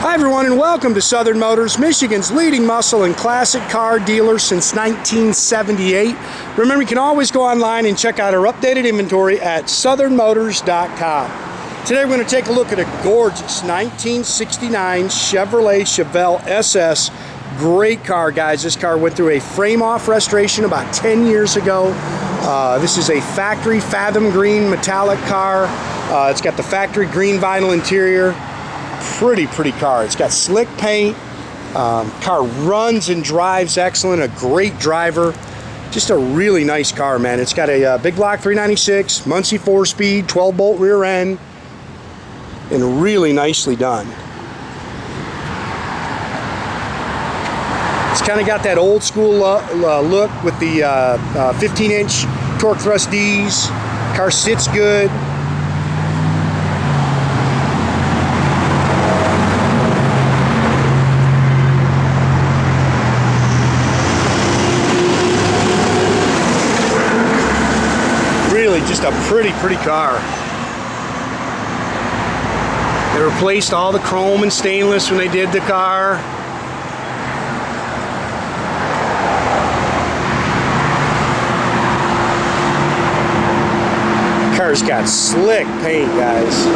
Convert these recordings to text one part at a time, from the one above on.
Hi everyone, and welcome to Southern Motors, Michigan's leading muscle and classic car dealer since 1978. Remember, you can always go online and check out our updated inventory at southernmotors.com. Today we're going to take a look at a gorgeous 1969 Chevrolet Chevelle SS. Great car, guys. This car went through a frame-off restoration about 10 years ago. This is a factory Fathom green metallic car. It's got the factory green vinyl interior. Pretty car. It's got slick paint. Car runs and drives excellent. A great driver. Just a really nice car, man. It's got a big block 396, Muncie 4-speed, 12-bolt rear end, and really nicely done. It's kind of got that old school look with the 15-inch torque thrust D's. Car sits good. Really just a pretty car. They replaced all the chrome and stainless when they did the car. Car's got slick paint, guys.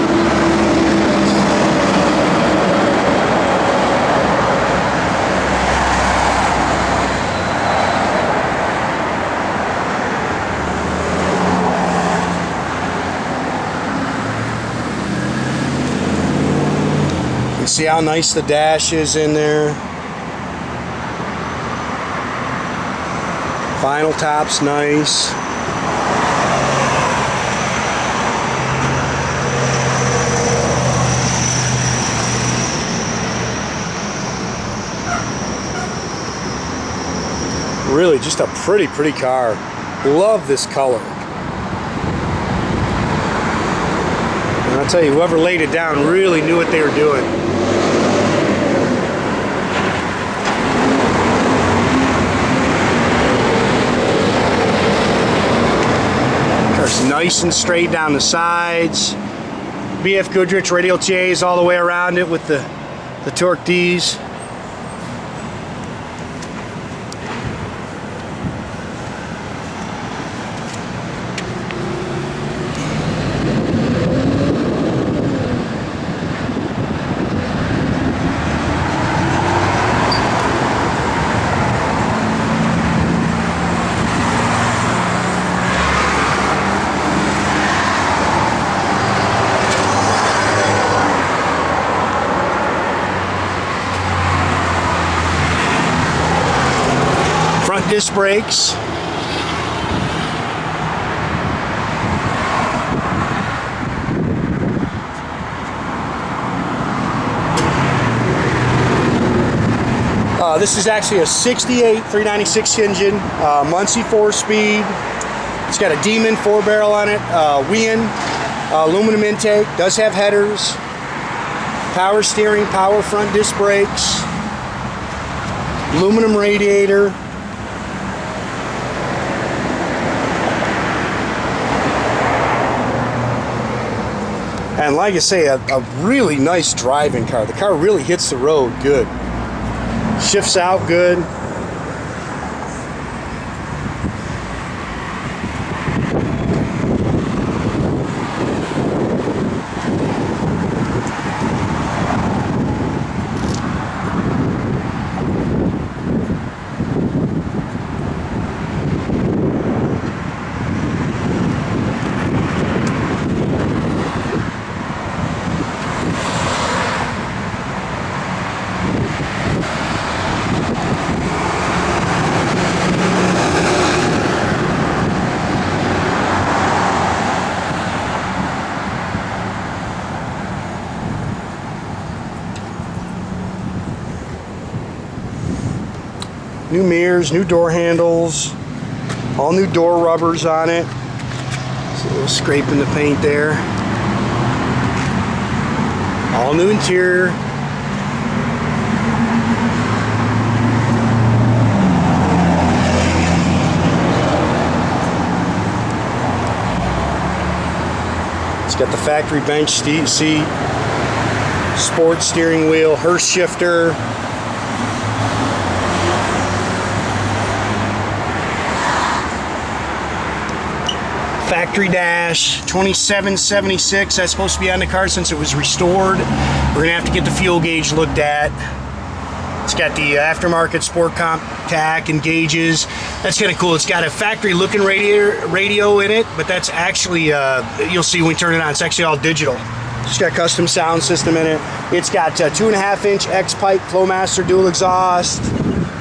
You see how nice the dash is in there. Vinyl top's nice. Really just a pretty car. Love this color. And I'll tell you, whoever laid it down really knew what they were doing. Car's nice and straight down the sides. BF Goodrich Radial TA is all the way around it with the torque D's. Front disc brakes. This is actually a 68 396 engine, Muncie 4-speed. It's got a Demon 4-barrel on it, Weiand aluminum intake, does have headers, power steering, power front disc brakes, aluminum radiator. And like I say, a really nice driving car. The car really hits the road good. Shifts out good. New mirrors, new door handles, all new door rubbers on it. So a little scrape in the paint there. All new interior. It's got the factory bench seat. Sport steering wheel, Hurst shifter. Factory dash, 2776. That's supposed to be on the car since it was restored. We're gonna have to get the fuel gauge looked at. It's got the aftermarket Sport Comp tach and gauges. That's kind of cool. It's got a factory looking radio in it, but that's actually, you'll see when we turn it on, it's actually all digital. It's got custom sound system in it. It's got 2.5-inch X Pipe Flowmaster dual exhaust,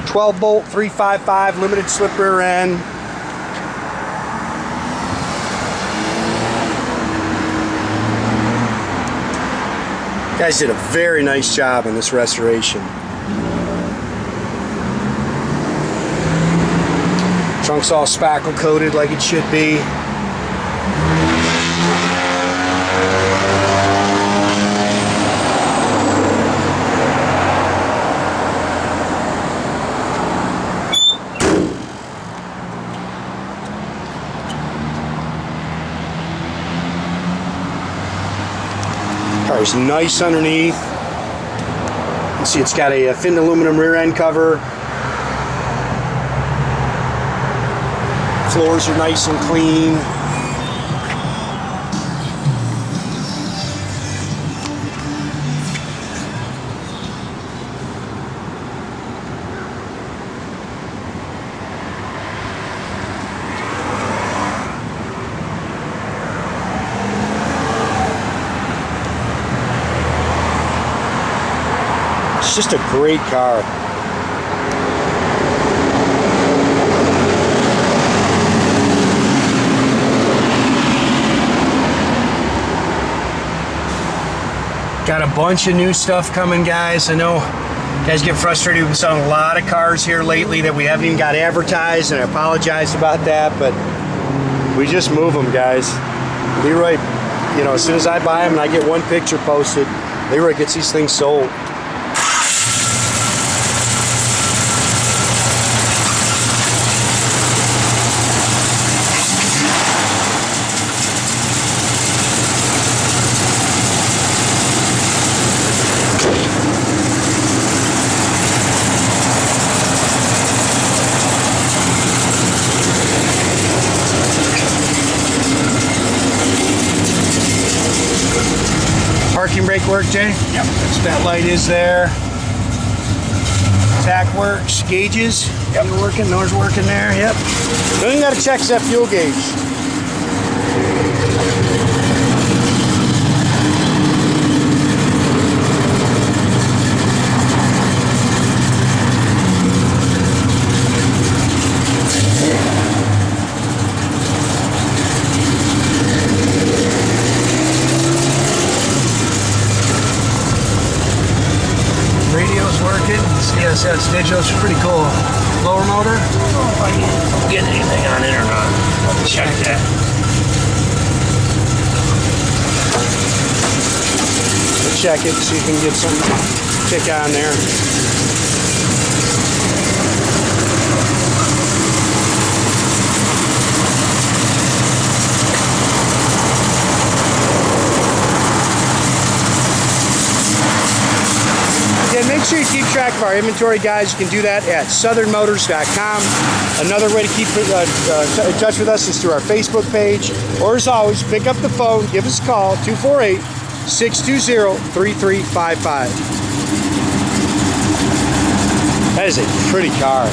12 bolt 355 limited slip rear end. Guys did a very nice job in this restoration. Trunk's all spackle coated like it should be. Car's nice underneath. You can see it's got a thin aluminum rear end cover. Floors are nice and clean. It's just a great car. Got a bunch of new stuff coming, guys. I know you guys get frustrated. We've been selling a lot of cars here lately that we haven't even got advertised, and I apologize about that, but we just move them, guys. Leroy, you know, as soon as I buy them and I get one picture posted, Leroy gets these things sold. Parking brake work, Jay? Yep. That light is there. Tach works. Gauges? Yep. You're working. Those working there. Yep. The only thing you got to check is that fuel gauge. Radio's working. Yes, that's digital. It's pretty cool. Blower motor. I don't know if I can get anything on it or not. I'll check that. We'll check it, see if we can get some kick on there. Again, make sure you keep track of our inventory, guys. You can do that at southernmotors.com. Another way to keep in touch with us is through our Facebook page. Or as always, pick up the phone, give us a call, 248-620-3355. That is a pretty car.